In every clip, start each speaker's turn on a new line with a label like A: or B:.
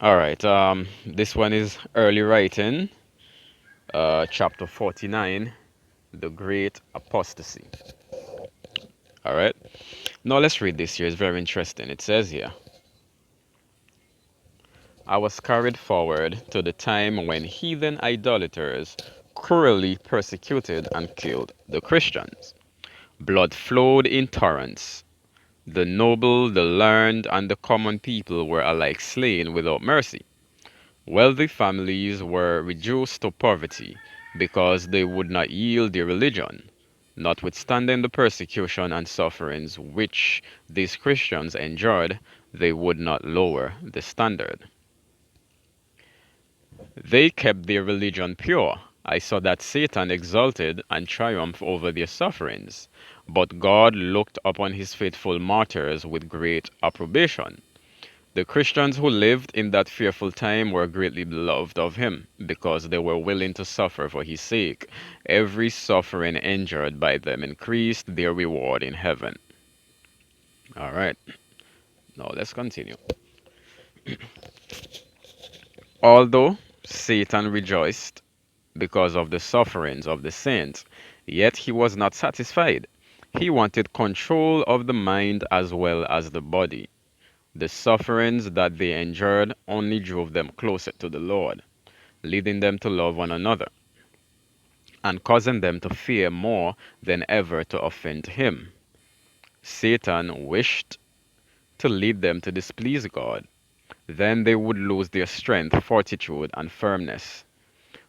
A: All right. This one is early writing, chapter 49, the great apostasy. All right. Now let's read this here. It's very interesting. It says here, I was carried forward to the time when heathen idolaters cruelly persecuted and killed the Christians. Blood flowed in torrents. The noble, the learned, and the common people were alike slain without mercy. Wealthy families were reduced to poverty because they would not yield their religion. Notwithstanding the persecution and sufferings which these Christians endured, they would not lower the standard. They kept their religion pure. I saw that Satan exulted and triumphed over their sufferings. But God looked upon his faithful martyrs with great approbation. The Christians who lived in that fearful time were greatly beloved of him, because they were willing to suffer for his sake. Every suffering endured by them increased their reward in heaven. All right, now let's continue. Although Satan rejoiced because of the sufferings of the saints, yet he was not satisfied. He wanted control of the mind as well as the body. The sufferings that they endured only drove them closer to the Lord, leading them to love one another, and causing them to fear more than ever to offend him. Satan wished to lead them to displease God. Then they would lose their strength, fortitude, and firmness.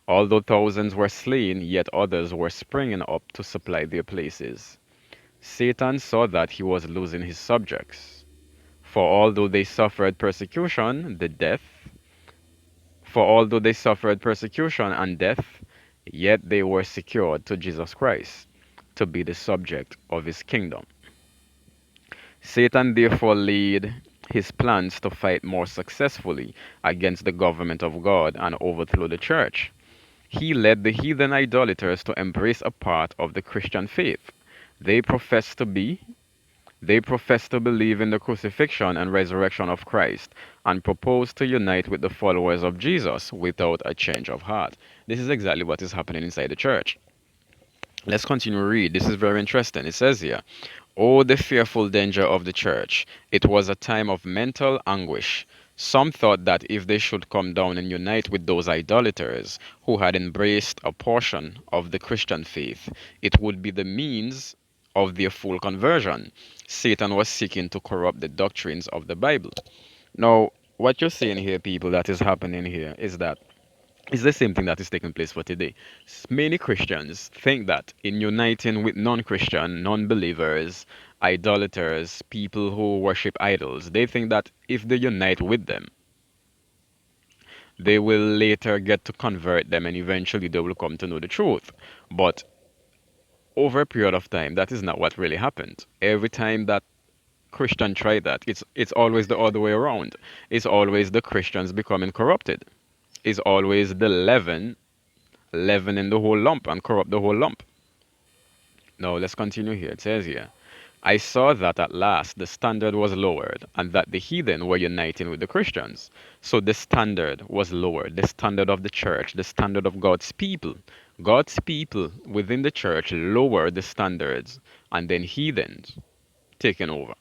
A: Although thousands were slain, yet others were springing up to supply their places. Satan saw that he was losing his subjects. For although they suffered persecution, the death, For although they suffered persecution and death, yet they were secured to Jesus Christ, to be the subject of his kingdom. Satan therefore laid his plans to fight more successfully against the government of God and overthrow the church. He led the heathen idolaters to embrace a part of the Christian faith. They professed to be They profess to believe in the crucifixion and resurrection of Christ and propose to unite with the followers of Jesus without a change of heart. This is exactly what is happening inside the church. Let's continue to read. This is very interesting. It says here, oh, the fearful danger of the church. It was a time of mental anguish. Some thought that if they should come down and unite with those idolaters who had embraced a portion of the Christian faith, it would be the means of their full conversion. Satan was seeking to corrupt the doctrines of the Bible. Now, what you're seeing here, people, that is happening here is that it's the same thing that is taking place for today. Many Christians think that in uniting with non-Christian, non-believers, idolaters, people who worship idols, they think that if they unite with them, they will later get to convert them and eventually they will come to know the truth. But over a period of time, that is not what really happened. Every time that Christian try that, it's always the other way around. It's always the Christians becoming corrupted. It's always the leavening the whole lump and corrupt the whole lump. Now let's continue here. It says here, I saw that at last the standard was lowered and that the heathen were uniting with the Christians. So the standard was lowered, the standard of the church, the standard of God's people. God's people within the church lowered the standards and then heathens taken over.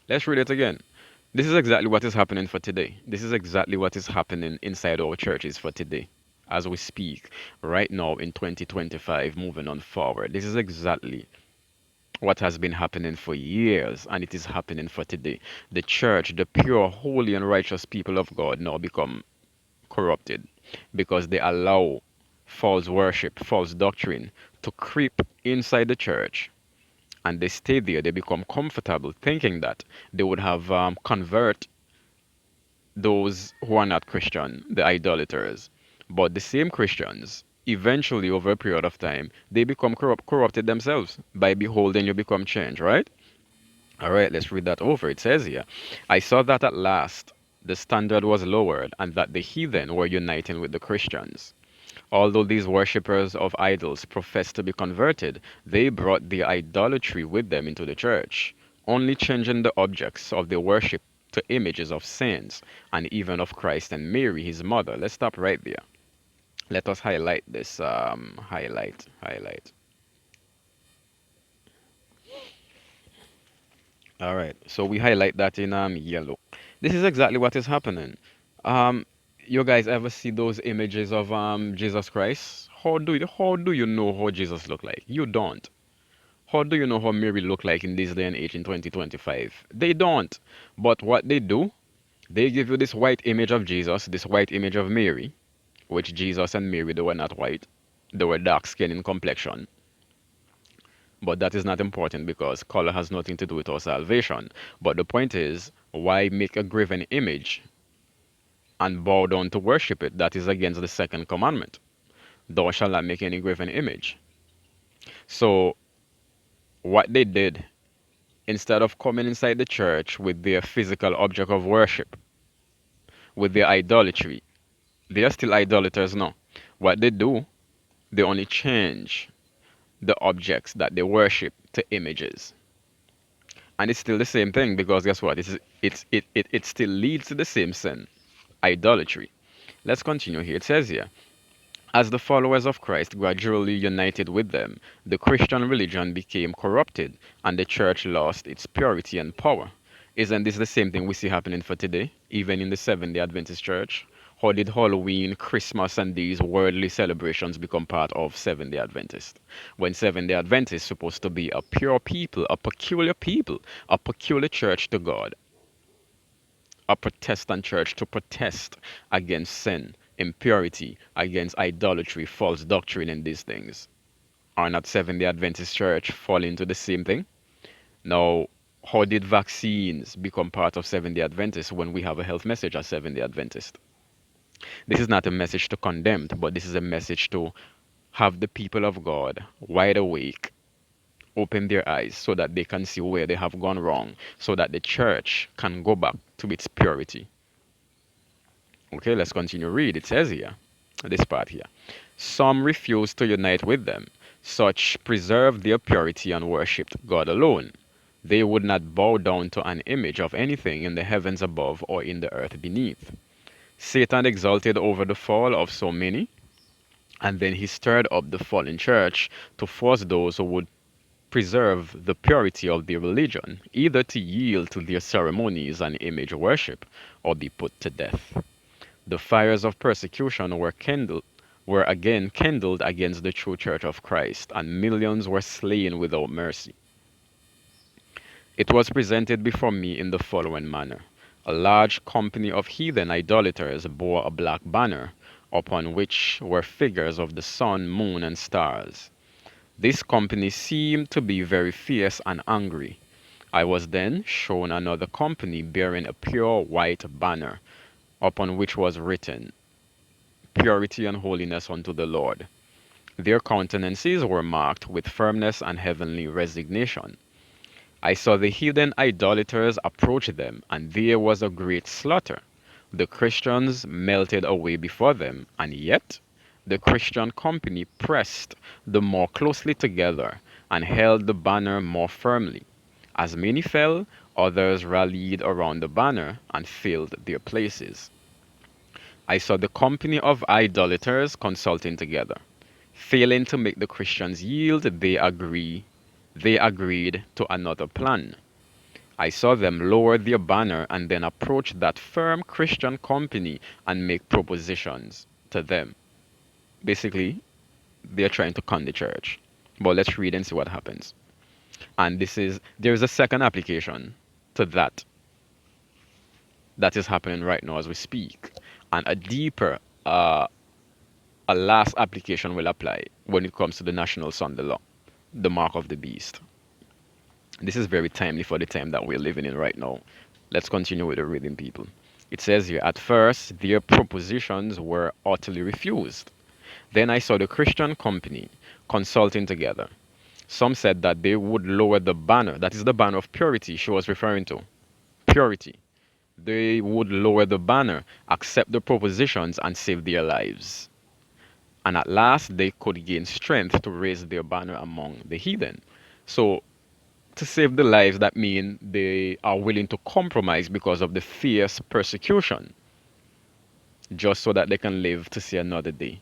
A: Let's read it again. This is exactly what is happening for today. This is exactly what is happening inside our churches for today. As we speak right now in 2025, moving on forward. This is exactly what has been happening for years, and it is happening for today. The church, the pure, holy, and righteous people of God, now become corrupted because they allow false worship, false doctrine to creep inside the church, and they stay there. They become comfortable thinking that they would have convert those who are not Christian, the idolaters. But the same Christians, eventually over a period of time, they become corrupted themselves. By beholding, you become changed, right? All right, let's read that over. It says here, I saw that at last the standard was lowered and that the heathen were uniting with the Christians. Although these worshippers of idols professed to be converted, they brought their idolatry with them into the church, only changing the objects of their worship to images of saints, and even of Christ and Mary, his mother. Let's stop right there. Let us highlight this. Highlight. All right. So we highlight that in yellow. This is exactly what is happening. Um, you guys ever see those images of Jesus Christ? How do you know how Jesus looked like? You don't. How do you know how Mary looked like in this day and age in 2025? They don't. But what they do, they give you this white image of Jesus, this white image of Mary, which Jesus and Mary, they were not white. They were dark skin in complexion. But that is not important because color has nothing to do with our salvation. But the point is, why make a graven image and bow down to worship it? That is against the second commandment. Thou shalt not make any graven image. So, what they did, instead of coming inside the church with their physical object of worship, with their idolatry, they are still idolaters now. What they do, they only change the objects that they worship to images. And it's still the same thing because guess what? It still leads to the same sin, idolatry. Let's continue here. It says here, as the followers of Christ gradually united with them, the Christian religion became corrupted and the church lost its purity and power. Isn't this the same thing we see happening for today, even in the Seventh day Adventist Church? How did Halloween, Christmas, and these worldly celebrations become part of Seventh day Adventist? When Seventh day Adventist is supposed to be a pure people, a peculiar church to God, a Protestant church to protest against sin, impurity, against idolatry, false doctrine, and these things. Are not Seventh day Adventist church fall into the same thing? Now, how did vaccines become part of Seventh day Adventist when we have a health message as Seventh day Adventist? This is not a message to condemn, but this is a message to have the people of God wide awake, open their eyes so that they can see where they have gone wrong, so that the church can go back to its purity. Okay, let's continue read. It says here, this part here. Some refused to unite with them. Such preserved their purity and worshipped God alone. They would not bow down to an image of anything in the heavens above or in the earth beneath. Satan exulted over the fall of so many, and then he stirred up the fallen church to force those who would preserve the purity of their religion, either to yield to their ceremonies and image worship, or be put to death. The fires of persecution were again kindled against the true church of Christ, and millions were slain without mercy. It was presented before me in the following manner. A large company of heathen idolaters bore a black banner, upon which were figures of the sun, moon, and stars. This company seemed to be very fierce and angry. I was then shown another company bearing a pure white banner, upon which was written, Purity and holiness unto the Lord. Their countenances were marked with firmness and heavenly resignation. I saw the heathen idolaters approach them, and there was a great slaughter. The Christians melted away before them, and yet the Christian company pressed the more closely together and held the banner more firmly. As many fell, others rallied around the banner and filled their places. I saw the company of idolaters consulting together. Failing to make the Christians yield, they agreed to another plan. I saw them lower their banner and then approach that firm Christian company and make propositions to them. Basically, they're trying to con the church. But let's read and see what happens. And there's a second application to that is happening right now as we speak. And a deeper, a last application will apply when it comes to the national Sunday law, the mark of the beast. This is very timely for the time that we're living in right now. Let's continue with the reading, people. It says here, at first, their propositions were utterly refused. Then I saw the Christian company consulting together. Some said that they would lower the banner, that is the banner of purity she was referring to. Purity. They would lower the banner, accept the propositions, and save their lives. And at last, they could gain strength to raise their banner among the heathen. So To save the lives, that mean they are willing to compromise because of the fierce persecution, just so that they can live to see another day,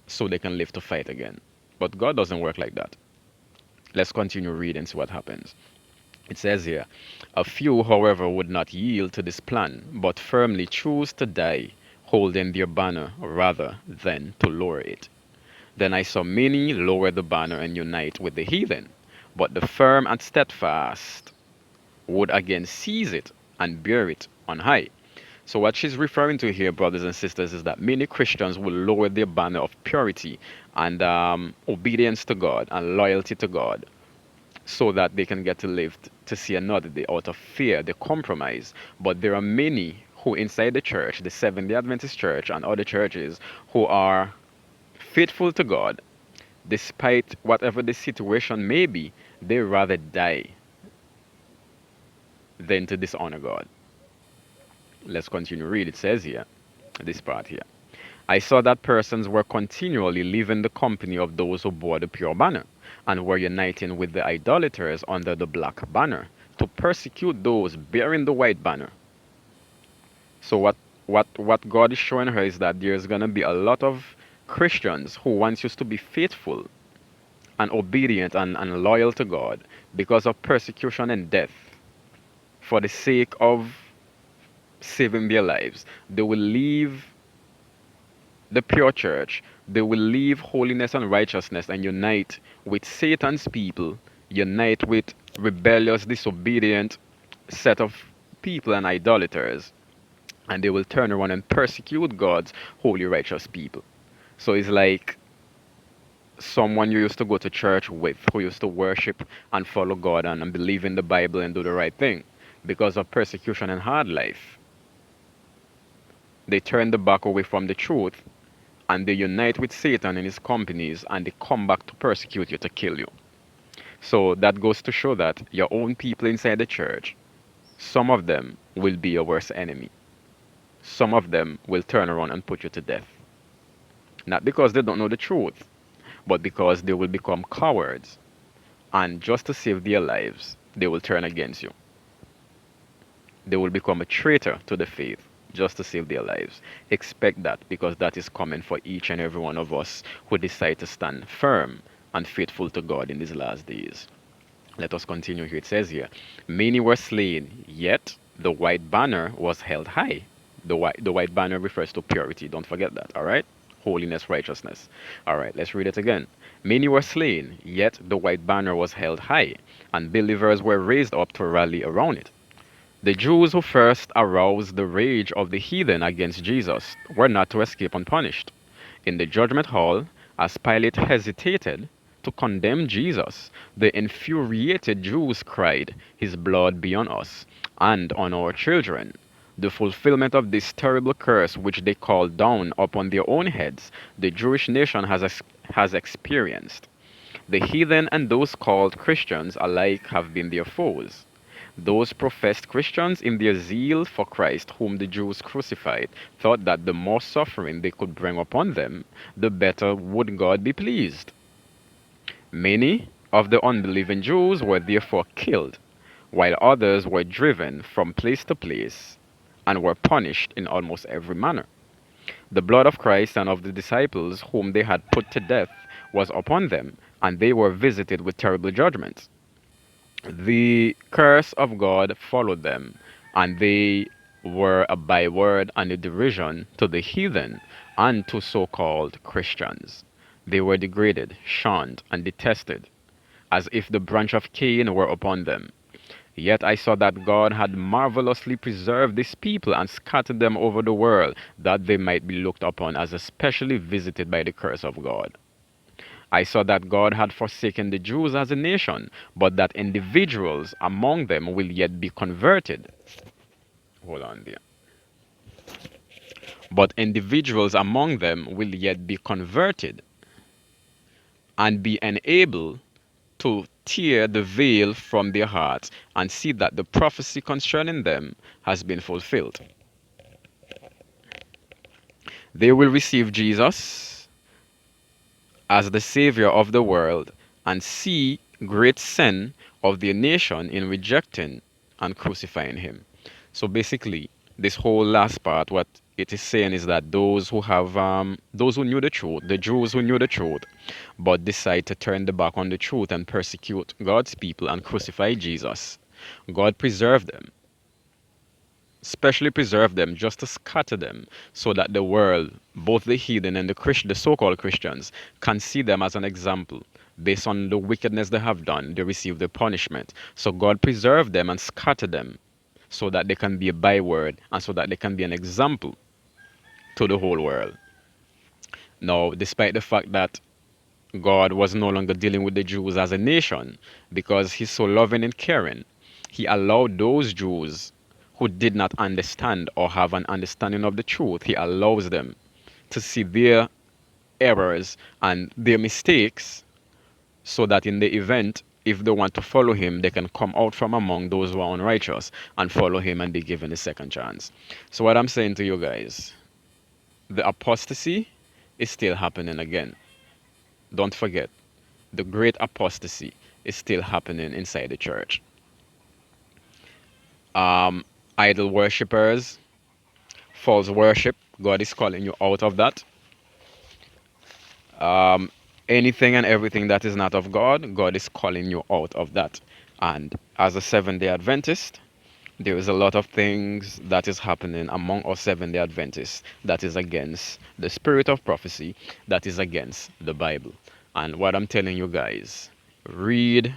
A: so they can live to fight again. But God doesn't work like that. Let's continue reading, see what happens. It says here, a few, however, would not yield to this plan, but firmly choose to die, holding their banner rather than to lower it. Then I saw many lower the banner and unite with the heathen, but the firm and steadfast would again seize it and bear it on high. So, what she's referring to here, brothers and sisters, is that many Christians will lower their banner of purity and obedience to God and loyalty to God so that they can get to live to see another day out of fear, they compromise. But there are many who, inside the church, the Seventh day Adventist church and other churches, who are faithful to God despite whatever the situation may be, they rather die than to dishonor God. Let's continue read. It says here, this part here. I saw that persons were continually leaving the company of those who bore the pure banner, and were uniting with the idolaters under the black banner, to persecute those bearing the white banner. So what God is showing her is that there's gonna be a lot of Christians who once used to be faithful and obedient and loyal to God because of persecution and death for the sake of saving their lives. They will leave the pure church, they will leave holiness and righteousness and unite with Satan's people, unite with rebellious, disobedient set of people and idolaters, and they will turn around and persecute God's holy, righteous people. So it's like someone you used to go to church with, who used to worship and follow God and believe in the Bible and do the right thing. Because of persecution and hard life, they turn the back away from the truth and they unite with Satan and his companies and they come back to persecute you, to kill you. So that goes to show that your own people inside the church, some of them will be your worst enemy. Some of them will turn around and put you to death. Not because they don't know the truth, but because they will become cowards. And just to save their lives, they will turn against you. They will become a traitor to the faith just to save their lives. Expect that, because that is coming for each and every one of us who decide to stand firm and faithful to God in these last days. Let us continue here. It says here, many were slain, yet the white banner was held high. The white banner refers to purity. Don't forget that, all right? Holiness, righteousness. All right, let's read it again. Many were slain, yet the white banner was held high, and believers were raised up to rally around it. The Jews who first aroused the rage of the heathen against Jesus were not to escape unpunished. In the judgment hall, as Pilate hesitated to condemn Jesus, the infuriated Jews cried, "His blood be on us and on our children." The fulfillment of this terrible curse, which they called down upon their own heads, the Jewish nation has experienced. The heathen and those called Christians alike have been their foes. Those professed Christians, in their zeal for Christ, whom the Jews crucified, thought that the more suffering they could bring upon them, the better would God be pleased. Many of the unbelieving Jews were therefore killed, while others were driven from place to place and were punished in almost every manner. The blood of Christ and of the disciples whom they had put to death was upon them, and they were visited with terrible judgments. The curse of God followed them, and they were a byword and a derision to the heathen and to so called Christians. They were degraded, shunned, and detested, as if the branch of Cain were upon them. Yet I saw that God had marvelously preserved this people and scattered them over the world, that they might be looked upon as especially visited by the curse of God. I saw that God had forsaken the Jews as a nation, but that individuals among them will yet be converted. Hold on there. But individuals among them will yet be converted and be enabled to tear the veil from their hearts and see that the prophecy concerning them has been fulfilled. They will receive Jesus as the Savior of the world and see great sin of their nation in rejecting and crucifying him. So basically, this whole last part, what it is saying is that those who knew the truth, the Jews who knew the truth, but decide to turn the back on the truth and persecute God's people and crucify Jesus, God preserved them, specially preserved them just to scatter them so that the world, both the heathen and the so-called Christians, can see them as an example. Based on the wickedness they have done, they receive the punishment. So God preserved them and scattered them so that they can be a byword and so that they can be an example to the whole world. Now, despite the fact that God was no longer dealing with the Jews as a nation because he's so loving and caring, he allowed those Jews who did not understand or have an understanding of the truth, he allows them to see their errors and their mistakes so that in the event, if they want to follow him, they can come out from among those who are unrighteous and follow him and be given a second chance. So, what I'm saying to you guys, the apostasy is still happening again. Don't forget, the great apostasy is still happening inside the church. Um, Idol worshippers, false worship, God is calling you out of that. Anything and everything that is not of God, God is calling you out of that. And as a Seventh-day Adventist, there is a lot of things that is happening among us Seventh-day Adventists that is against the spirit of prophecy, that is against the Bible. And what I'm telling you guys, read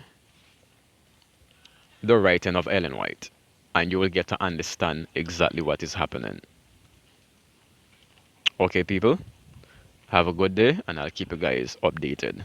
A: the writing of Ellen White, and you will get to understand exactly what is happening. Okay, people, have a good day, and I'll keep you guys updated.